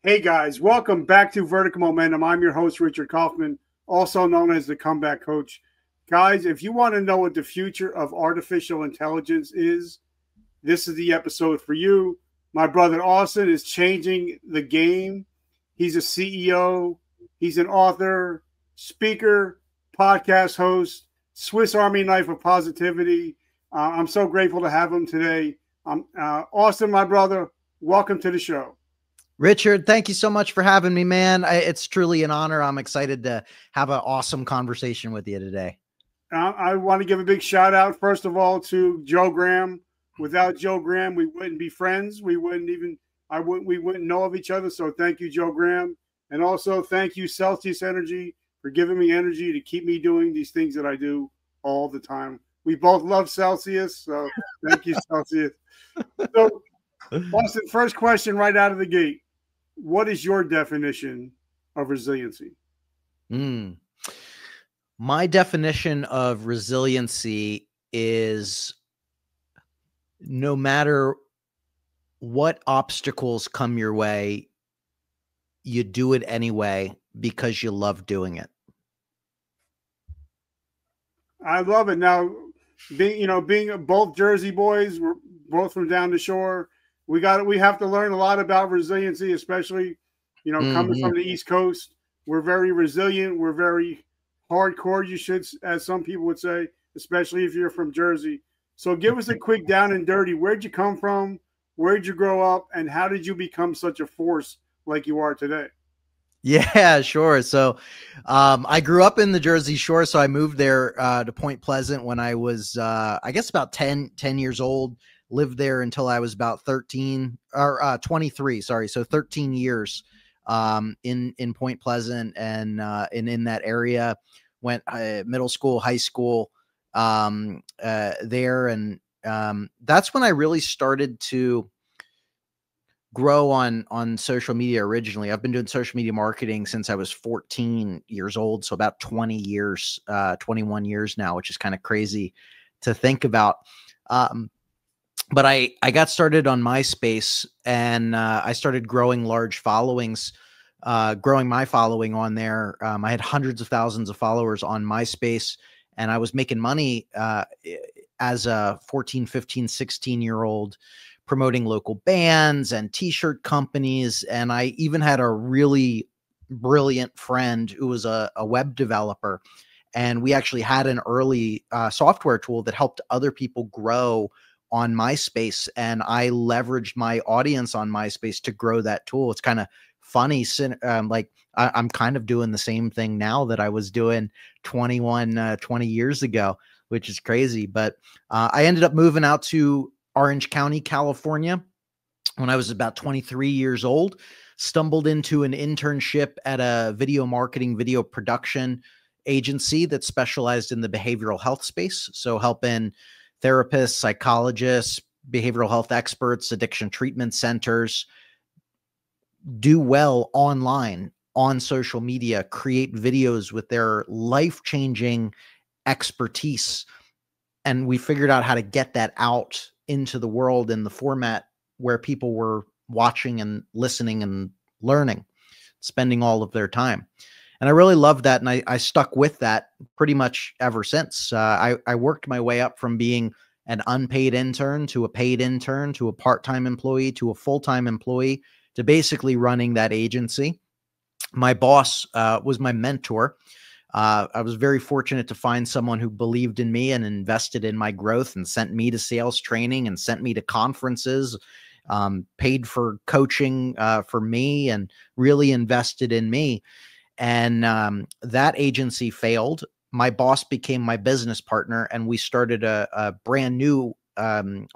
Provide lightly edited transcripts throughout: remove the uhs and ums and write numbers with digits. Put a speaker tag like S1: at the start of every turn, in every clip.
S1: Hey guys, welcome back to Vertical Momentum. I'm your host, Richard Kaufman, also known as the Comeback Coach. Guys, if you want to know what the future of artificial intelligence is, this is the episode for you. My brother Austin is changing the game. He's a CEO, he's an author, speaker, podcast host, Swiss Army knife of positivity. I'm so grateful to have him today. Austin, my brother, welcome to the show.
S2: Richard, thank you so much for having me, man. It's truly an honor. I'm excited to have an awesome conversation with you today.
S1: I want to give a big shout out, first of all, to Joe Graham. Without Joe Graham, we wouldn't be friends. We wouldn't know of each other. So thank you, Joe Graham. And also thank you, Celsius Energy, for giving me energy to keep me doing these things that I do all the time. We both love Celsius. So thank you, Celsius. So, Austin, first question right out of the gate. What is your definition of resiliency?
S2: My definition of resiliency is no matter what obstacles come your way, you do it anyway because you love doing it.
S1: I love it. Now, being both Jersey boys, we're both from down the shore. We have to learn a lot about resiliency, especially, coming from the East Coast. We're very resilient. We're very hardcore, as some people would say, especially if you're from Jersey. So give us a quick down and dirty. Where'd you come from? Where'd you grow up? And how did you become such a force like you are today?
S2: Yeah, sure. So I grew up in the Jersey Shore. So I moved there to Point Pleasant when I was, I guess, about 10 years old. Lived there until I was about 13 or 23. Sorry. So 13 years in Point Pleasant and in that area. Went middle school, high school there. And that's when I really started to grow on social media originally. I've been doing social media marketing since I was 14 years old. So about 20 years, 21 years now, which is kind of crazy to think about. But I got started on MySpace and I started growing large followings, growing my following on there. I had hundreds of thousands of followers on MySpace and I was making money as a 14, 15, 16-year-old promoting local bands and t-shirt companies. And I even had a really brilliant friend who was a web developer. And we actually had an early software tool that helped other people grow on MySpace, and I leveraged my audience on MySpace to grow that tool. It's kind of funny. Like I'm kind of doing the same thing now that I was doing 20 years ago, which is crazy. But I ended up moving out to Orange County, California when I was about 23 years old, stumbled into an internship at a video marketing, video production agency that specialized in the behavioral health space. So helping therapists, psychologists, behavioral health experts, addiction treatment centers do well online, on social media, create videos with their life-changing expertise. And we figured out how to get that out into the world in the format where people were watching and listening and learning, spending all of their time. And I really loved that. And I stuck with that pretty much ever since. I worked my way up from being an unpaid intern to a paid intern to a part-time employee to a full-time employee to basically running that agency. My boss was my mentor. I was very fortunate to find someone who believed in me and invested in my growth and sent me to sales training and sent me to conferences, paid for coaching for me and really invested in me. And that agency failed. My boss became my business partner, and we started a brand new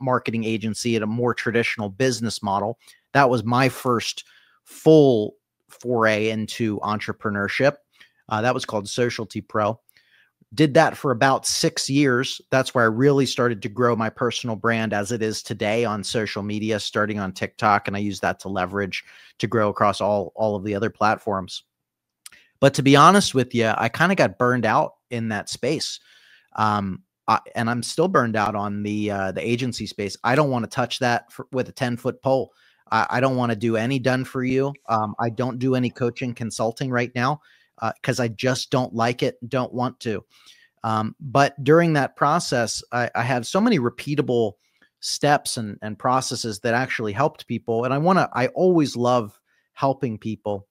S2: marketing agency at a more traditional business model. That was my first full foray into entrepreneurship. That was called Socialty Pro. Did that for about 6 years. That's where I really started to grow my personal brand as it is today on social media, starting on TikTok. And I use that to leverage to grow across all of the other platforms. But to be honest with you, I kind of got burned out in that space. And I'm still burned out on the agency space. I don't want to touch that with a 10-foot pole. I don't want to do any done for you. I don't do any coaching consulting right now because I just don't like it, don't want to. But during that process, I have so many repeatable steps and processes that actually helped people. And I always love helping people.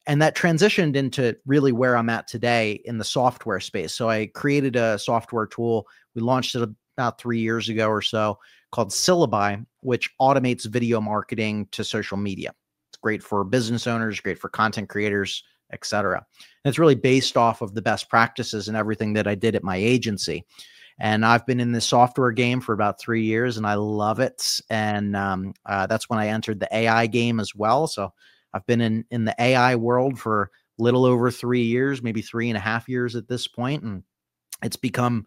S2: And that transitioned into really where I'm at today in the software space. So I created a software tool. We launched it about 3 years ago or so, called Syllaby, which automates video marketing to social media. It's great for business owners, great for content creators, etc. And it's really based off of the best practices and everything that I did at my agency. And I've been in this software game for about 3 years, and I love it. And that's when I entered the AI game as well. So I've been in the AI world for a little over 3 years, maybe 3.5 years at this point, and it's become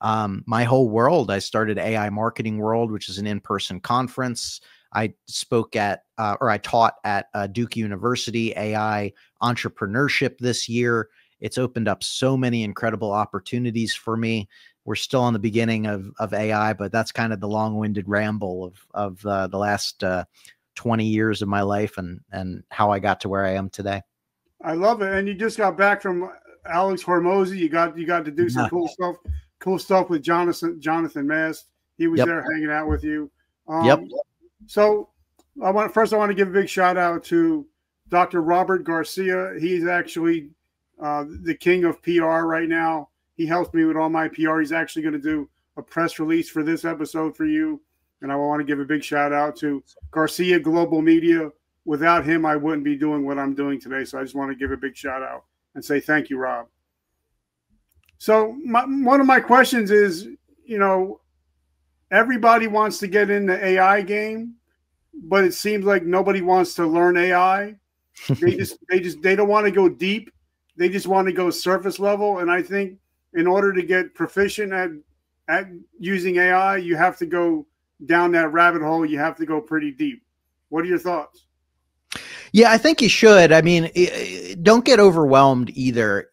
S2: my whole world. I started AI Marketing World, which is an in-person conference. I spoke at, or I taught at Duke University AI entrepreneurship this year. It's opened up so many incredible opportunities for me. We're still on the beginning of AI, but that's kind of the long-winded ramble of the last 20 years of my life and how I got to where I am today.
S1: I love it. And you just got back from Alex Hormozy. You got to do some cool stuff with Jonathan Mast. He was there hanging out with you. So I want to give a big shout out to Dr. Robert Garcia. He's actually the king of PR right now. He helps me with all my PR. He's actually going to do a press release for this episode for you. And I want to give a big shout out to Garcia Global Media. Without him, I wouldn't be doing what I'm doing today. So I just want to give a big shout out and say thank you, Rob. So one of my questions is, everybody wants to get in the AI game, but it seems like nobody wants to learn AI. They don't want to go deep. They just want to go surface level. And I think in order to get proficient at using AI, you have to go down that rabbit hole. You have to go pretty deep. What are your thoughts?
S2: Yeah, I think you should. I mean, don't get overwhelmed either.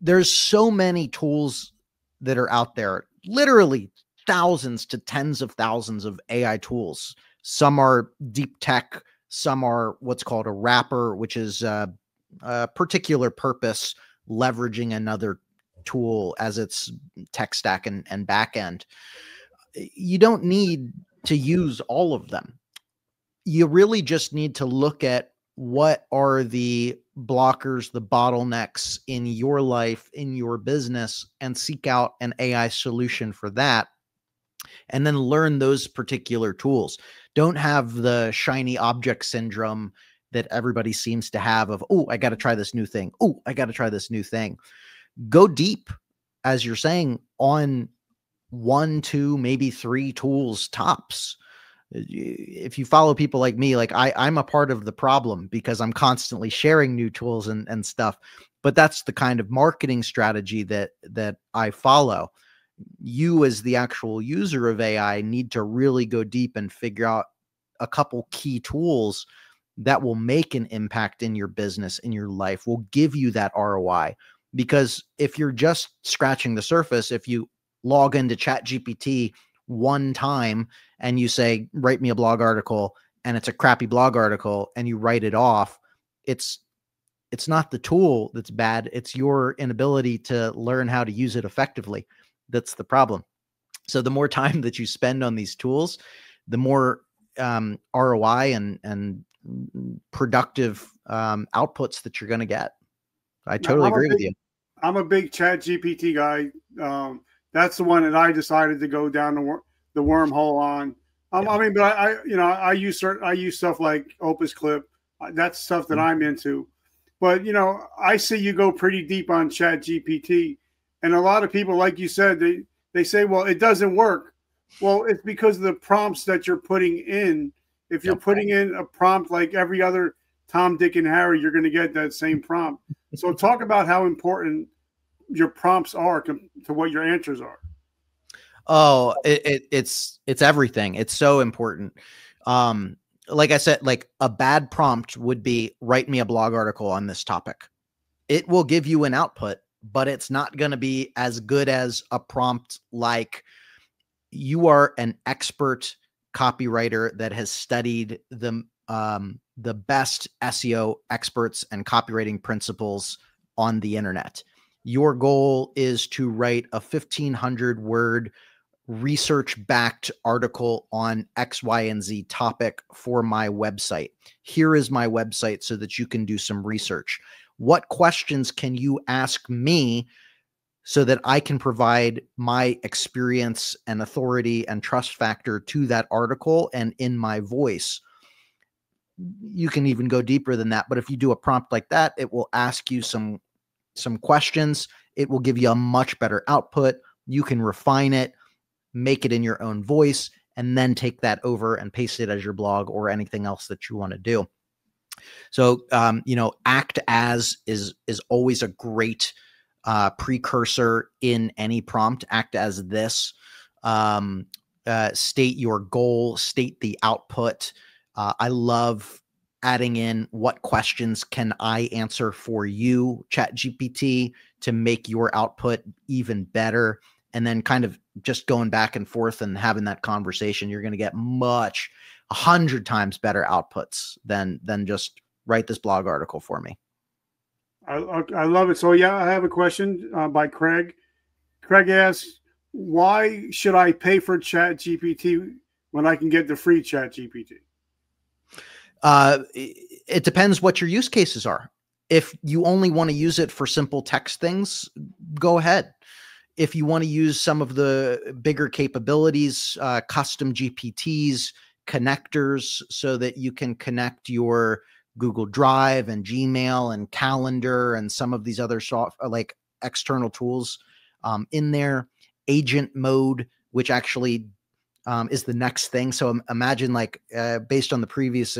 S2: There's so many tools that are out there, literally thousands to tens of thousands of AI tools. Some are deep tech. Some are what's called a wrapper, which is a particular purpose, leveraging another tool as its tech stack and back end. You don't need to use all of them. You really just need to look at what are the blockers, the bottlenecks in your life, in your business, and seek out an AI solution for that. And then learn those particular tools. Don't have the shiny object syndrome that everybody seems to have of, oh, I got to try this new thing. Oh, I got to try this new thing. Go deep, as you're saying, on 1, 2, maybe 3 tools tops. If you follow people like me, like I'm a part of the problem because I'm constantly sharing new tools and stuff, but that's the kind of marketing strategy that I follow. You as the actual user of AI need to really go deep and figure out a couple key tools that will make an impact in your business, in your life, will give you that ROI. Because if you're just scratching the surface, if you log into ChatGPT one time and you say, write me a blog article, and it's a crappy blog article and you write it off, it's not the tool that's bad. It's your inability to learn how to use it effectively. That's the problem. So the more time that you spend on these tools, the more ROI and productive outputs that you're going to get. I totally agree with you.
S1: I'm a big ChatGPT guy. That's the one that I decided to go down the wormhole on. I mean, but I use stuff like Opus Clip. That's stuff that I'm into. But I see you go pretty deep on ChatGPT, and a lot of people, like you said, they say, well, it doesn't work. Well, it's because of the prompts that you're putting in. If you're putting in a prompt like every other Tom, Dick, and Harry, you're going to get that same prompt. So talk about how important your prompts are to what your answers are.
S2: Oh, it's everything. It's so important. Like I said, like a bad prompt would be, write me a blog article on this topic. It will give you an output, but it's not going to be as good as a prompt like, you are an expert copywriter that has studied the the best SEO experts and copywriting principles on the internet. Your goal is to write a 1,500 word research-backed article on X, Y, and Z topic for my website. Here is my website so that you can do some research. What questions can you ask me so that I can provide my experience and authority and trust factor to that article and in my voice? You can even go deeper than that, but if you do a prompt like that, it will ask you some questions. It will give you a much better output. You can refine it, make it in your own voice, and then take that over and paste it as your blog or anything else that you want to do. So, act as is always a great precursor in any prompt. Act as this. State your goal, state the output. I love adding in what questions can I answer for you, ChatGPT, to make your output even better. And then kind of just going back and forth and having that conversation, you're going to get 100 times better outputs than just write this blog article for me.
S1: I love it. So yeah, I have a question by Craig. Craig asks, why should I pay for ChatGPT when I can get the free ChatGPT?
S2: It depends what your use cases are. If you only want to use it for simple text things, go ahead. If you want to use some of the bigger capabilities, custom GPTs, connectors, so that you can connect your Google Drive and Gmail and Calendar and some of these other like external tools in there, agent mode, which actually is the next thing. So imagine like based on the previous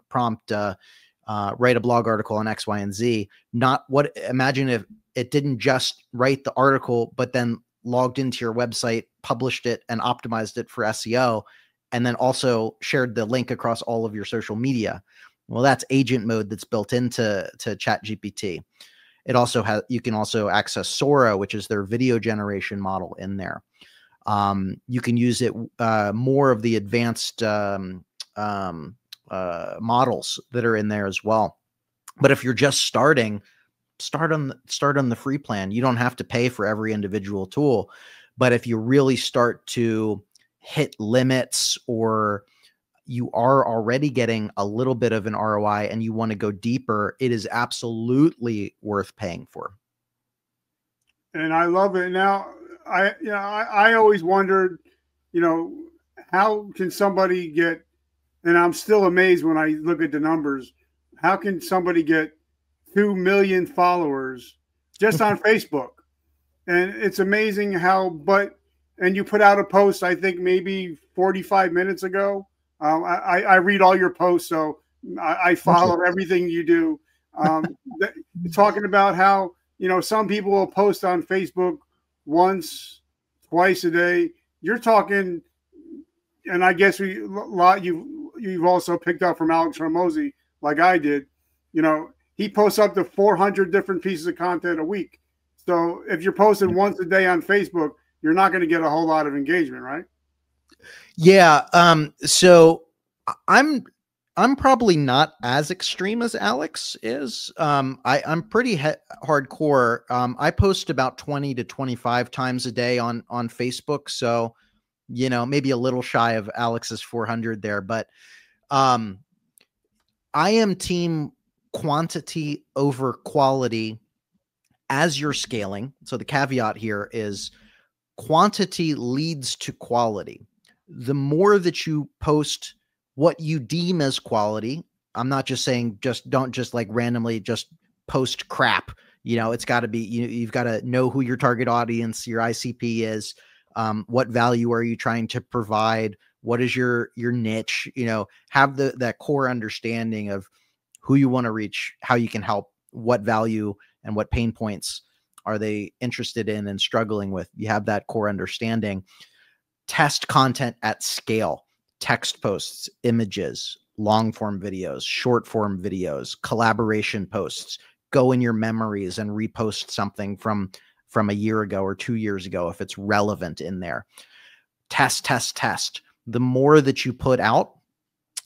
S2: prompt, write a blog article on X, Y, and Z. Imagine if it didn't just write the article, but then logged into your website, published it, and optimized it for SEO, and then also shared the link across all of your social media. Well, that's agent mode that's built into ChatGPT. It also has, you can also access Sora, which is their video generation model in there. You can use it more of the advanced models that are in there as well. But if you're just starting, start on the free plan. You don't have to pay for every individual tool. But if you really start to hit limits, or you are already getting a little bit of an ROI and you want to go deeper, it is absolutely worth paying for.
S1: And I love it. Now, I always wondered, how can somebody get, and I'm still amazed when I look at the numbers, how can somebody get 2 million followers just on Facebook? And it's amazing how, and you put out a post, I think maybe 45 minutes ago. I read all your posts, so I follow everything you do. Talking about how, some people will post on Facebook once, twice a day. You're talking, and I guess you've also picked up from Alex Hormozi, like I did. He posts up to 400 different pieces of content a week. So if you're posting once a day on Facebook, you're not going to get a whole lot of engagement, right?
S2: Yeah. So I'm probably not as extreme as Alex is. I'm pretty hardcore. I post about 20 to 25 times a day on Facebook. So, maybe a little shy of Alex's 400 there, but I am team quantity over quality as you're scaling. So the caveat here is quantity leads to quality. The more that you post what you deem as quality, I'm not just saying don't just like randomly just post crap. It's got to be, you've got to know who your target audience, your ICP is. What value are you trying to provide? What is your niche? Have that core understanding of who you want to reach, how you can help, what value and what pain points are they interested in and struggling with. You have that core understanding. Test content at scale, text posts, images, long form videos, short form videos, collaboration posts. Go in your memories and repost something from a year ago or 2 years ago if it's relevant in there. Test. The more that you put out,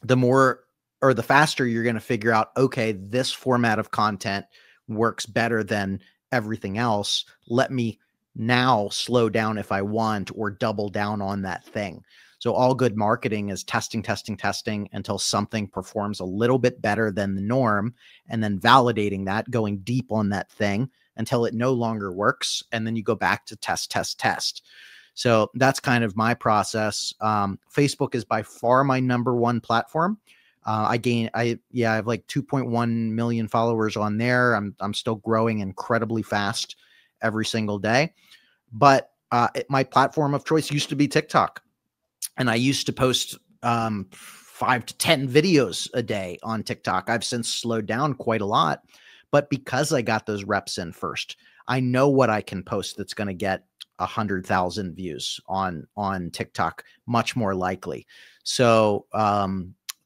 S2: the more or the faster you're going to figure out, okay, this format of content works better than everything else. Let me now slow down if I want, or double down on that thing. So all good marketing is testing, testing, testing until something performs a little bit better than the norm, and then validating that, going deep on that thing until it no longer works. And then you go back to test, test, test. So that's kind of my process. Facebook is by far my #1 platform. I have like 2.1 million followers on there. I'm still growing incredibly fast every single day. But my platform of choice used to be TikTok. And I used to post 5 to 10 videos a day on TikTok. I've since slowed down quite a lot. But because I got those reps in first, I know what I can post that's going to get 100,000 views on TikTok, much more likely. So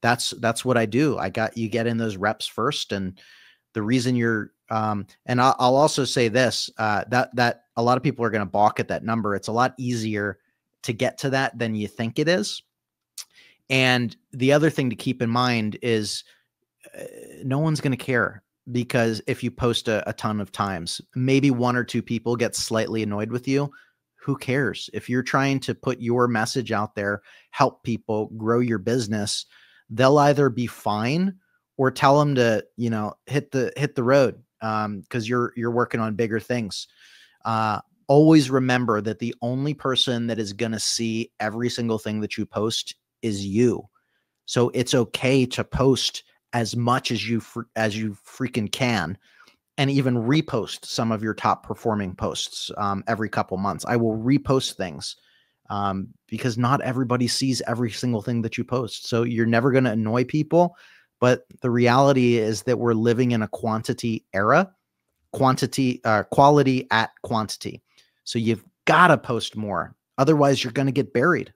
S2: that's what I do. You get in those reps first. And the reason you're, and I'll also say this, that a lot of people are going to balk at that number. It's a lot easier to get to that than you think it is. And the other thing to keep in mind is no one's going to care, because if you post a ton of times, maybe 1 or 2 people get slightly annoyed with you. Who cares? If you're trying to put your message out there, help people, grow your business, they'll either be fine or tell them to, hit the road, because you're working on bigger things. Always remember that the only person that is going to see every single thing that you post is you. So it's okay to post as much as you freaking can, and even repost some of your top performing posts every couple months. I will repost things because not everybody sees every single thing that you post. So you're never going to annoy people. But the reality is that we're living in a quantity era, quality at quantity. So you've got to post more. Otherwise, you're going to get buried.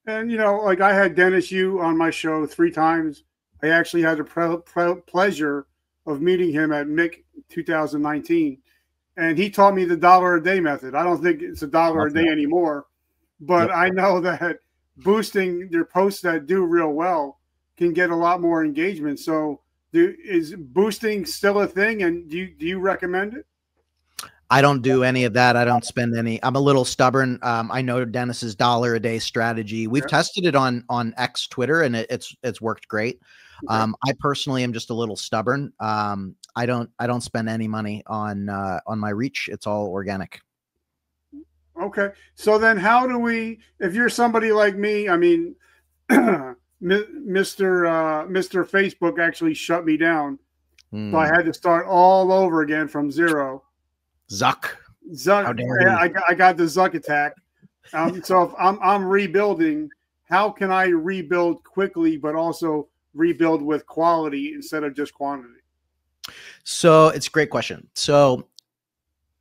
S1: And, like I had Dennis Yu on my show 3 times. I actually had the pleasure of meeting him at MIC 2019. And he taught me the $1 a day method. I don't think it's $1 a day anymore. But yep. I know that boosting your posts that do real well can get a lot more engagement. So is boosting still a thing? And do you recommend it?
S2: I don't do any of that. I don't spend any. I'm a little stubborn. I know Dennis's $1 a day strategy. We've tested it on X Twitter, and it's worked great. Okay. I personally am just a little stubborn. I don't spend any money on my reach. It's all organic.
S1: Okay. So then how do we, if you're somebody like me, I mean, Mr. Facebook actually shut me down. So I had to start all over again from zero.
S2: Zuck.
S1: I got the Zuck attack. So if I'm rebuilding, how can I rebuild quickly, but also rebuild with quality instead of just quantity?
S2: So it's a great question. So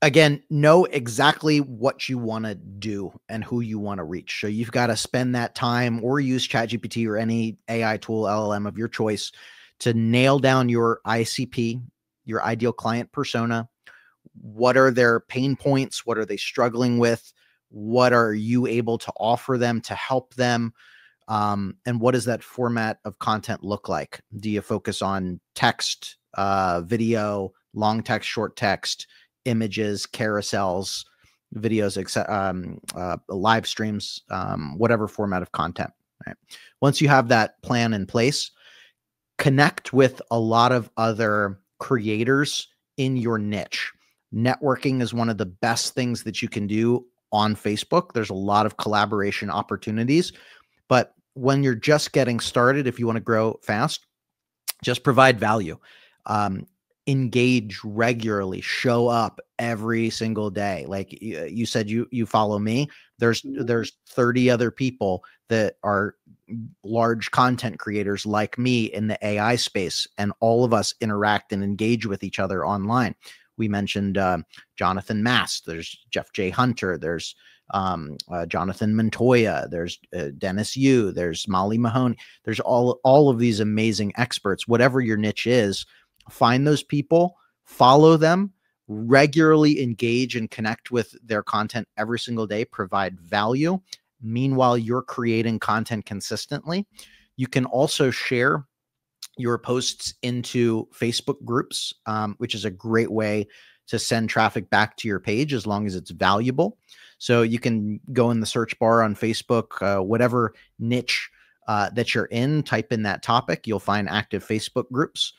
S2: again, know exactly what you want to do and who you want to reach. So you've got to spend that time, or use ChatGPT or any AI tool, LLM of your choice, to nail down your ICP, your ideal client persona. What are their pain points? What are they struggling with? What are you able to offer them to help them? And what does that format of content look like? Do you focus on text, video, long text, short text, images, carousels, videos, live streams, whatever format of content, right? Once you have that plan in place, connect with a lot of other creators in your niche. Networking is one of the best things that you can do on Facebook. There's a lot of collaboration opportunities, but when you're just getting started, if you want to grow fast, just provide value. Engage regularly, show up every single day. Like you said, you follow me. There's 30 other people that are large content creators like me in the AI space, and all of us interact and engage with each other online. We mentioned Jonathan Mast. There's Jeff J. Hunter. There's Jonathan Montoya. There's Dennis Yu. There's Molly Mahoney. There's all of these amazing experts. Whatever your niche is, find those people, follow them, regularly engage and connect with their content every single day, provide value. Meanwhile, you're creating content consistently. You can also share your posts into Facebook groups, which is a great way to send traffic back to your page as long as it's valuable. So you can go in the search bar on Facebook, whatever niche that you're in, type in that topic. You'll find active Facebook groups.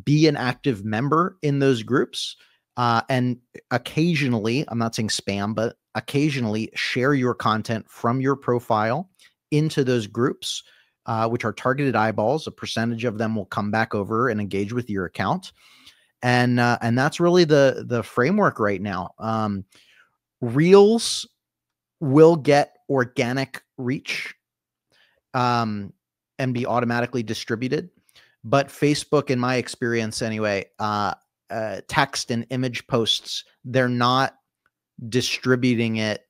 S2: Be an active member in those groups. And occasionally, I'm not saying spam, but occasionally share your content from your profile into those groups, which are targeted eyeballs. A percentage of them will come back over and engage with your account. And that's really the framework right now. Reels will get organic reach and be automatically distributed. But Facebook, in my experience anyway, text and image posts, they're not distributing it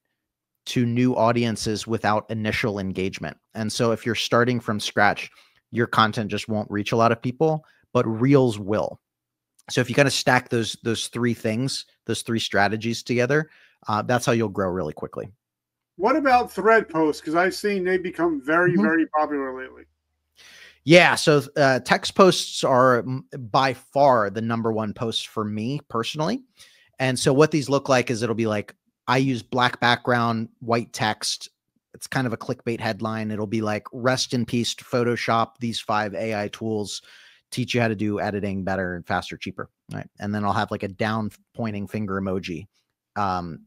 S2: to new audiences without initial engagement. And so if you're starting from scratch, your content just won't reach a lot of people, but Reels will. So if you kind of stack those three things, those three strategies together, that's how you'll grow really quickly.
S1: What about thread posts? Because I've seen they become very, very popular lately.
S2: Yeah. So text posts are by far the #1 post for me personally. And so what these look like is it'll be like, I use black background, white text. It's kind of a clickbait headline. It'll be like, rest in peace to Photoshop. These 5 AI tools teach you how to do editing better and faster, cheaper. Right. And then I'll have like a down pointing finger emoji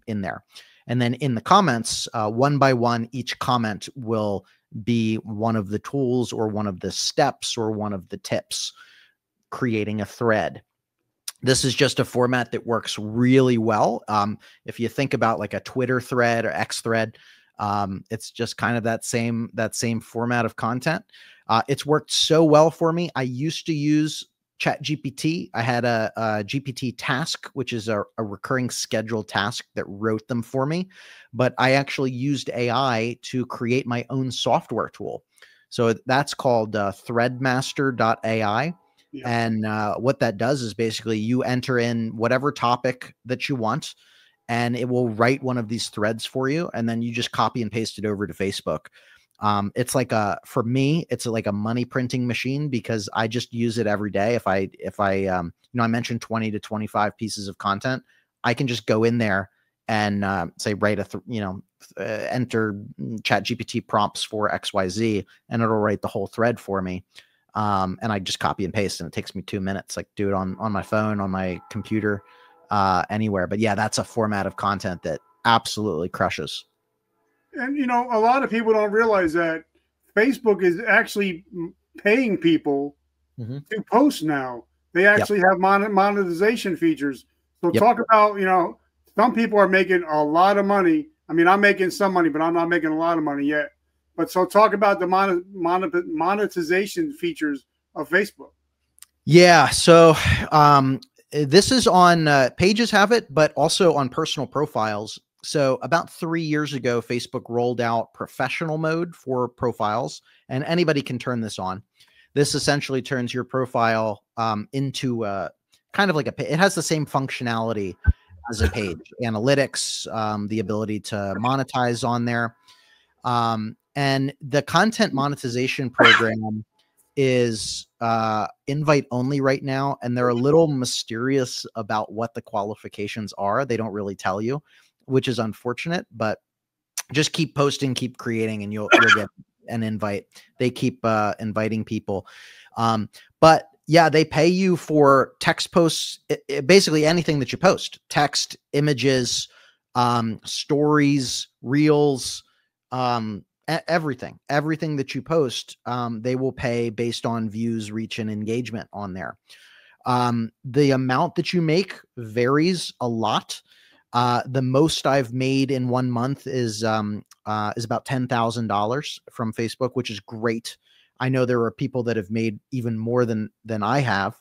S2: in there. And then in the comments, one by one, each comment will be one of the tools or one of the steps or one of the tips creating a thread. This is just a format that works really well. If you think about like a Twitter thread or X thread, it's just kind of that same format of content. It's worked so well for me. I used to use ChatGPT. I had a GPT task, which is a recurring scheduled task that wrote them for me. But I actually used AI to create my own software tool. So that's called threadmaster.ai. Yeah. And what that does is basically you enter in whatever topic that you want, and it will write one of these threads for you. And then you just copy and paste it over to Facebook. It's like for me, it's like a money printing machine because I just use it every day. If I I mentioned 20 to 25 pieces of content, I can just go in there and say, write enter ChatGPT prompts for XYZ, and it'll write the whole thread for me. And I just copy and paste, and it takes me 2 minutes. Like do it on my phone, on my computer, anywhere. But yeah, that's a format of content that absolutely crushes.
S1: And, a lot of people don't realize that Facebook is actually paying people to post now. They actually have monetization features. So talk about, some people are making a lot of money. I mean, I'm making some money, but I'm not making a lot of money yet. But so talk about the monetization features of Facebook.
S2: Yeah. So this is on pages have it, but also on personal profiles. So about 3 years ago, Facebook rolled out professional mode for profiles, and anybody can turn this on. This essentially turns your profile into kind of like it has the same functionality as a page, analytics, the ability to monetize on there. And the content monetization program is invite only right now. And they're a little mysterious about what the qualifications are. They don't really tell you, which is unfortunate, but just keep posting, keep creating, and you'll get an invite. They keep inviting people. But yeah, they pay you for text posts, basically anything that you post, text, images, stories, reels, everything that you post, they will pay based on views, reach, and engagement on there. The amount that you make varies a lot. The most I've made in 1 month is about $10,000 from Facebook, which is great. I know there are people that have made even more than I have.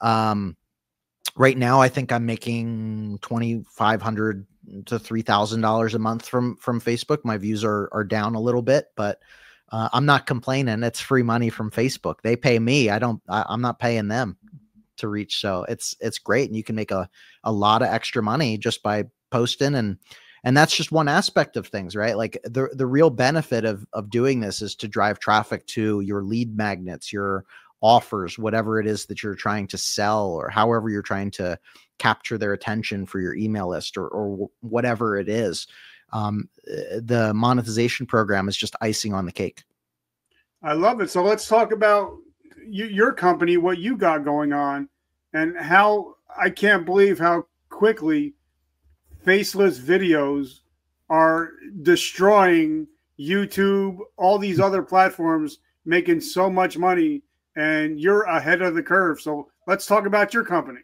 S2: Right now, I think I'm making $2,500 to $3,000 a month from Facebook. My views are down a little bit, but I'm not complaining. It's free money from Facebook. They pay me. I'm not paying them to reach. So it's great. And you can make a lot of extra money just by posting. And And that's just one aspect of things, right? Like the real benefit of doing this is to drive traffic to your lead magnets, your offers, whatever it is that you're trying to sell, or however you're trying to capture their attention for your email list, or whatever it is. The monetization program is just icing on the cake.
S1: I love it. So let's talk about your company, what you got going on, and how I can't believe how quickly faceless videos are destroying YouTube, all these other platforms, making so much money, and you're ahead of the curve. So let's talk about your company.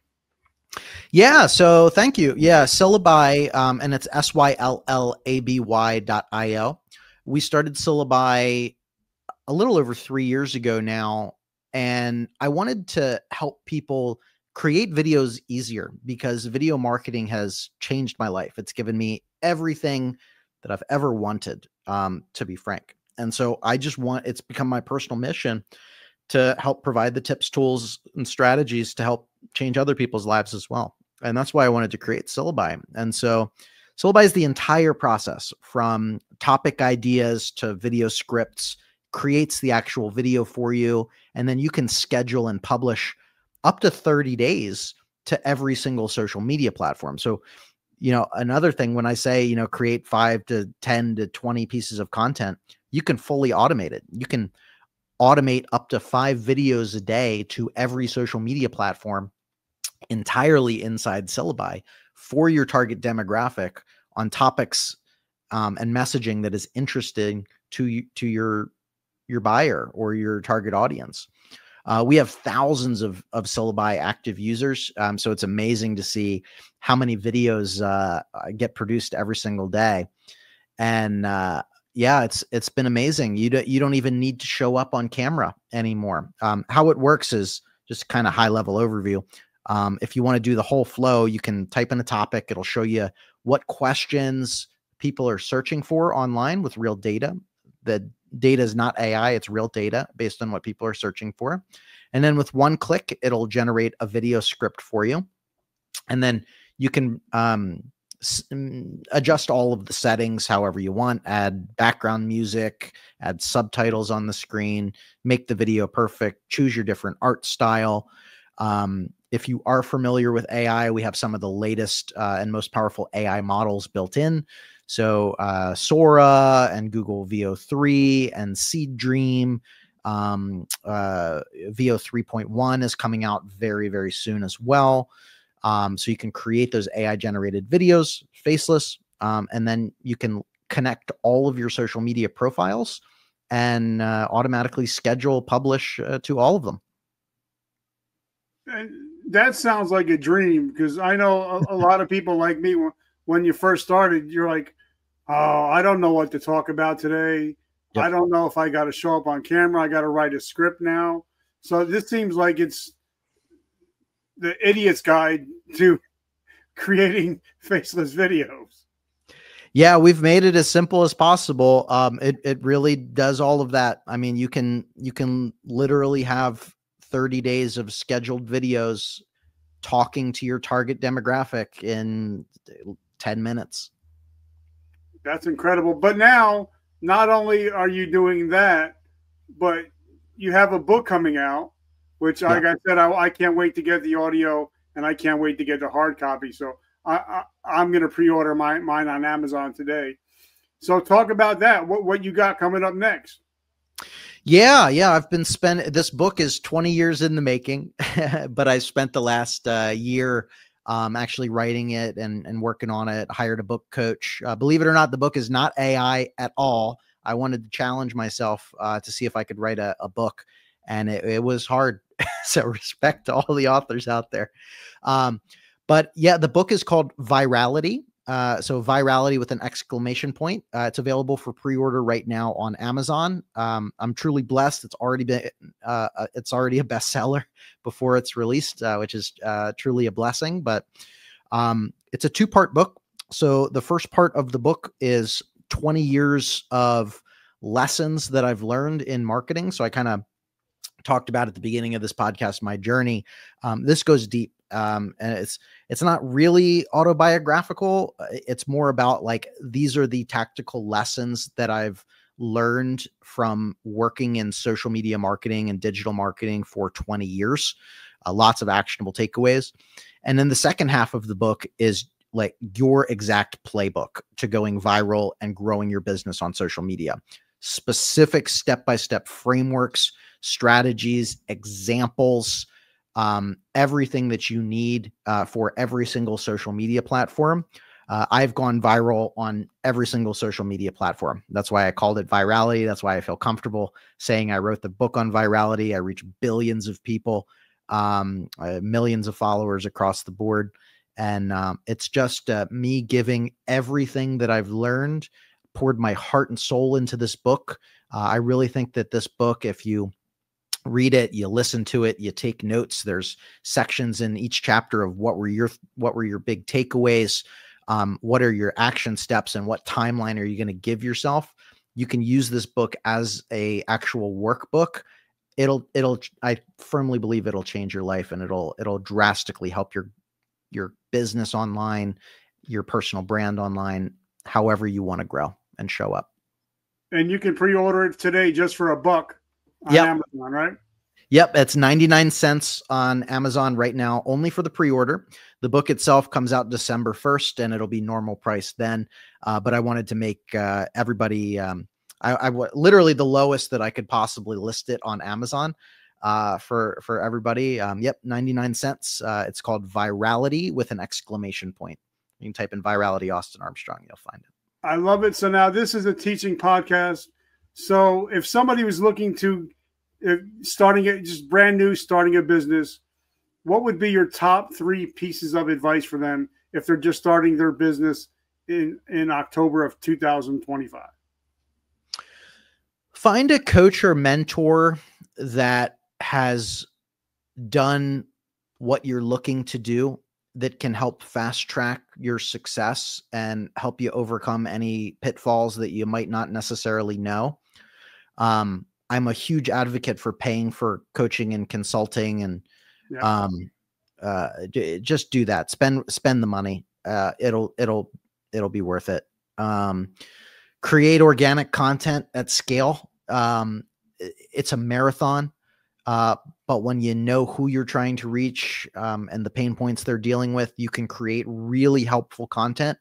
S2: Yeah. So thank you. Yeah. Syllaby, and it's SYLLABY.io. We started Syllaby a little over 3 years ago now. And I wanted to help people create videos easier, because video marketing has changed my life. It's given me everything that I've ever wanted, to be frank. And so it's become my personal mission to help provide the tips, tools, and strategies to help change other people's lives as well. And that's why I wanted to create Syllaby. And so Syllaby is the entire process, from topic ideas to video scripts, creates the actual video for you. And then you can schedule and publish up to 30 days to every single social media platform. So, another thing, when I say, create 5 to 10 to 20 pieces of content, you can fully automate it. You can automate up to 5 videos a day to every social media platform entirely inside Syllaby for your target demographic on topics and messaging that is interesting to your buyer or your target audience. We have thousands of Syllaby active users. So it's amazing to see how many videos get produced every single day. And yeah, it's been amazing. You don't even need to show up on camera anymore. How it works is just kind of high level overview. If you want to do the whole flow, you can type in a topic. It'll show you what questions people are searching for online with real data. The data is not AI, it's real data based on what people are searching for. And then with one click, it'll generate a video script for you. And then you can adjust all of the settings however you want, add background music, add subtitles on the screen, make the video perfect, choose your different art style. If you are familiar with AI, we have some of the latest and most powerful AI models built in. So Sora and Google VO3 and Seed Dream, VO 3.1 is coming out very, very soon as well. So you can create those AI generated videos, faceless, and then you can connect all of your social media profiles and automatically schedule, publish to all of them.
S1: And that sounds like a dream, because I know a lot of people like me, when you first started, you're like, oh, I don't know what to talk about today. Yep. I don't know if I got to show up on camera. I got to write a script now. So this seems like it's the idiot's guide to creating faceless videos.
S2: Yeah, we've made it as simple as possible. It really does all of that. I mean, you can literally have 30 days of scheduled videos talking to your target demographic in 10 minutes.
S1: That's incredible. But now, not only are you doing that, but you have a book coming out, which, like I said, I can't wait to get the audio, and I can't wait to get the hard copy. So I'm going to pre-order mine on Amazon today. So talk about that. What you got coming up next?
S2: Yeah. I've been this book is 20 years in the making, but I spent the last year actually writing it and working on it. Hired a book coach. Believe it or not, the book is not AI at all. I wanted to challenge myself to see if I could write a book, and it was hard. So respect to all the authors out there. But yeah, the book is called Virality. So Virality with an exclamation point. It's available for pre-order right now on Amazon. I'm truly blessed. It's already a bestseller before it's released, which is truly a blessing. But it's a 2-part book. So the first part of the book is 20 years of lessons that I've learned in marketing. So I kind of talked about at the beginning of this podcast, my journey. This goes deep. And it's not really autobiographical. It's more about like, these are the tactical lessons that I've learned from working in social media marketing and digital marketing for 20 years. Lots of actionable takeaways. And then the second half of the book is like your exact playbook to going viral and growing your business on social media. Specific step-by-step frameworks, strategies, examples, everything that you need for every single social media platform. I've gone viral on every single social media platform. That's why I called it virality. That's why I feel comfortable saying I wrote the book on virality. I reach billions of people, millions of followers across the board. And it's just me giving everything that I've learned, poured my heart and soul into this book. I really think that this book, if you read it, you listen to it, you take notes, there's sections in each chapter of what were your big takeaways, what are your action steps, and what timeline are you going to give yourself. You can use this book as a actual workbook. I firmly believe it'll change your life, and it'll drastically help your business online, your personal brand online, however you want to grow and show up.
S1: And you can pre-order it today just for $1 on Amazon, right?
S2: Yep. It's 99 cents on Amazon right now, only for the pre-order. The book itself comes out December 1st, and it'll be normal price then. But I wanted to make everybody, literally the lowest that I could possibly list it on Amazon for everybody. Yep. 99 cents. It's called Virality with an exclamation point. You can type in Virality Austin Armstrong. You'll find it.
S1: I love it. So now this is a teaching podcast. So if somebody was looking to starting a business, what would be your top 3 pieces of advice for them if they're just starting their business in October of 2025?
S2: Find a coach or mentor that has done what you're looking to do, that can help fast track your success and help you overcome any pitfalls that you might not necessarily know. I'm a huge advocate for paying for coaching and consulting, and just do that. Spend the money. It'll be worth it. Create organic content at scale. It's a marathon. But when you know who you're trying to reach, and the pain points they're dealing with, you can create really helpful content.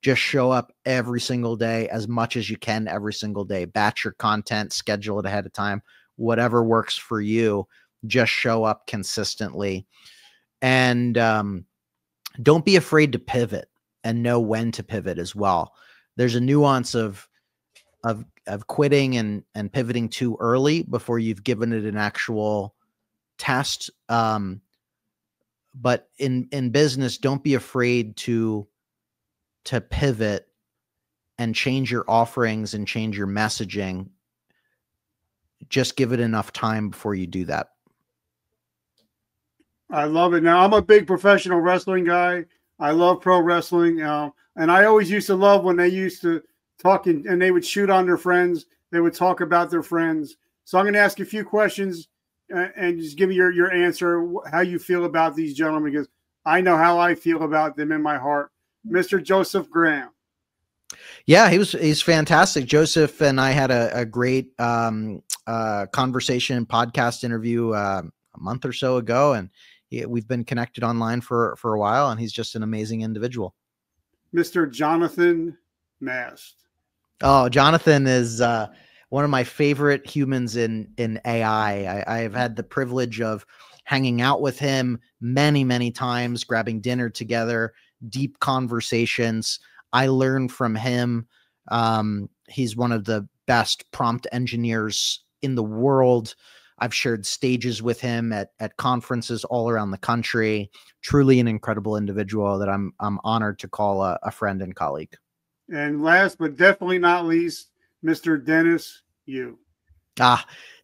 S2: Just show up every single day, as much as you can every single day. Batch your content, schedule it ahead of time, whatever works for you. Just show up consistently. And don't be afraid to pivot, and know when to pivot as well. There's a nuance of quitting and pivoting too early before you've given it an actual test. But in business, don't be afraid to pivot and change your offerings and change your messaging. Just give it enough time before you do that.
S1: I love it. Now, I'm a big professional wrestling guy. I love pro wrestling. And I always used to love when they used to talk and they would shoot on their friends. They would talk about their friends. So I'm going to ask you a few questions and just give me your answer, how you feel about these gentlemen, because I know how I feel about them in my heart. Mr. Joseph Graham.
S2: Yeah, he's fantastic. Joseph and I had a great conversation, podcast interview a month or so ago, and we've been connected online for a while, and he's just an amazing individual.
S1: Mr. Jonathan Mast.
S2: Oh, Jonathan is one of my favorite humans in AI. I have had the privilege of hanging out with him many, many times, grabbing dinner together, deep conversations. I learn from him. He's one of the best prompt engineers in the world. I've shared stages with him at conferences all around the country. Truly an incredible individual that I'm honored to call a friend and colleague.
S1: And last but definitely not least, Mr. Dennis Yu.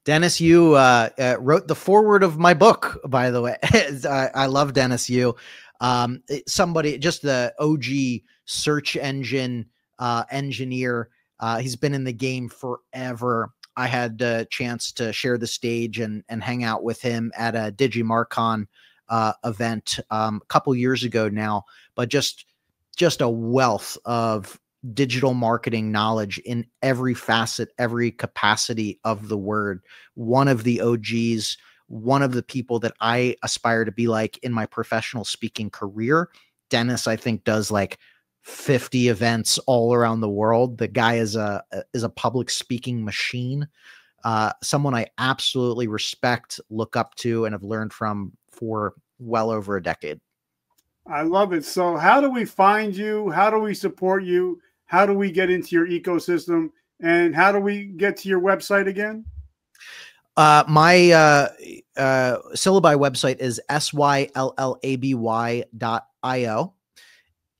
S2: Dennis Yu wrote the foreword of my book, by the way. I love Dennis Yu. Somebody, just the OG search engine engineer. He's been in the game forever. I had the chance to share the stage and hang out with him at a DigiMarcon event a couple years ago now, but just a wealth of digital marketing knowledge in every facet, every capacity of the word. One of the OGs, one of the people that I aspire to be like in my professional speaking career. Dennis, I think, does like 50 events all around the world. The guy is a public speaking machine. Someone I absolutely respect, look up to, and have learned from for well over a decade.
S1: I love it. So how do we find you? How do we support you? How do we get into your ecosystem? And how do we get to your website again?
S2: My Syllaby website is syllaby.io.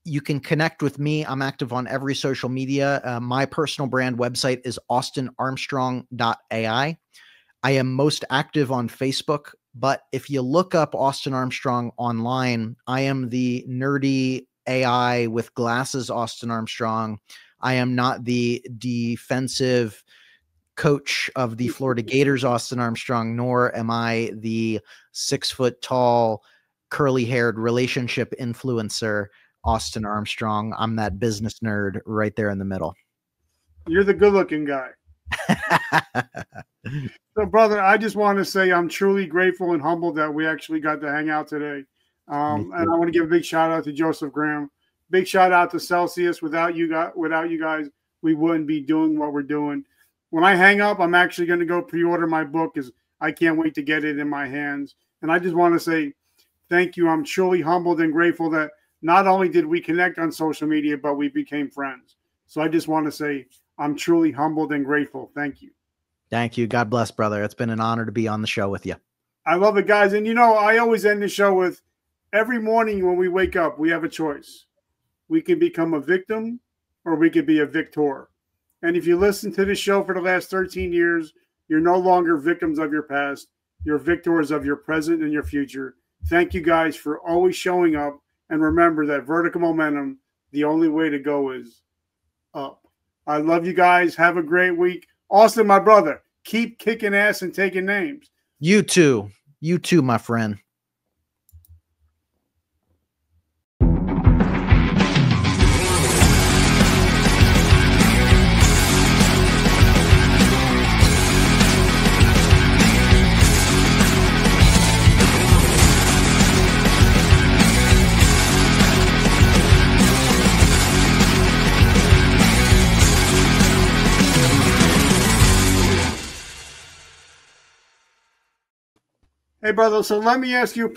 S2: You can connect with me. I'm active on every social media. My personal brand website is austinarmstrong.ai. I am most active on Facebook, but if you look up Austin Armstrong online, I am the nerdy AI with glasses Austin Armstrong. I am not the defensive coach of the Florida Gators Austin Armstrong, nor am I the 6 foot tall, curly haired relationship influencer Austin Armstrong. I'm that business nerd right there in the middle.
S1: You're the good looking guy. So, brother, I just want to say I'm truly grateful and humbled that we actually got to hang out today. And I want to give a big shout out to Joseph Graham. Big shout out to Celsius. Without you guys, we wouldn't be doing what we're doing. When I hang up, I'm actually going to go pre-order my book because I can't wait to get it in my hands. And I just want to say thank you. I'm truly humbled and grateful that not only did we connect on social media, but we became friends. So I just want to say I'm truly humbled and grateful. Thank you.
S2: Thank you. God bless, brother. It's been an honor to be on the show with you.
S1: I love it, guys. And, you know, I always end the show with every morning when we wake up, we have a choice. We can become a victim or we could be a victor. And if you listen to this show for the last 13 years, you're no longer victims of your past. You're victors of your present and your future. Thank you guys for always showing up. And remember that vertical momentum, the only way to go is up. I love you guys. Have a great week. Austin, my brother, keep kicking ass and taking names.
S2: You too. You too, my friend.
S1: Hey, brother, so let me ask you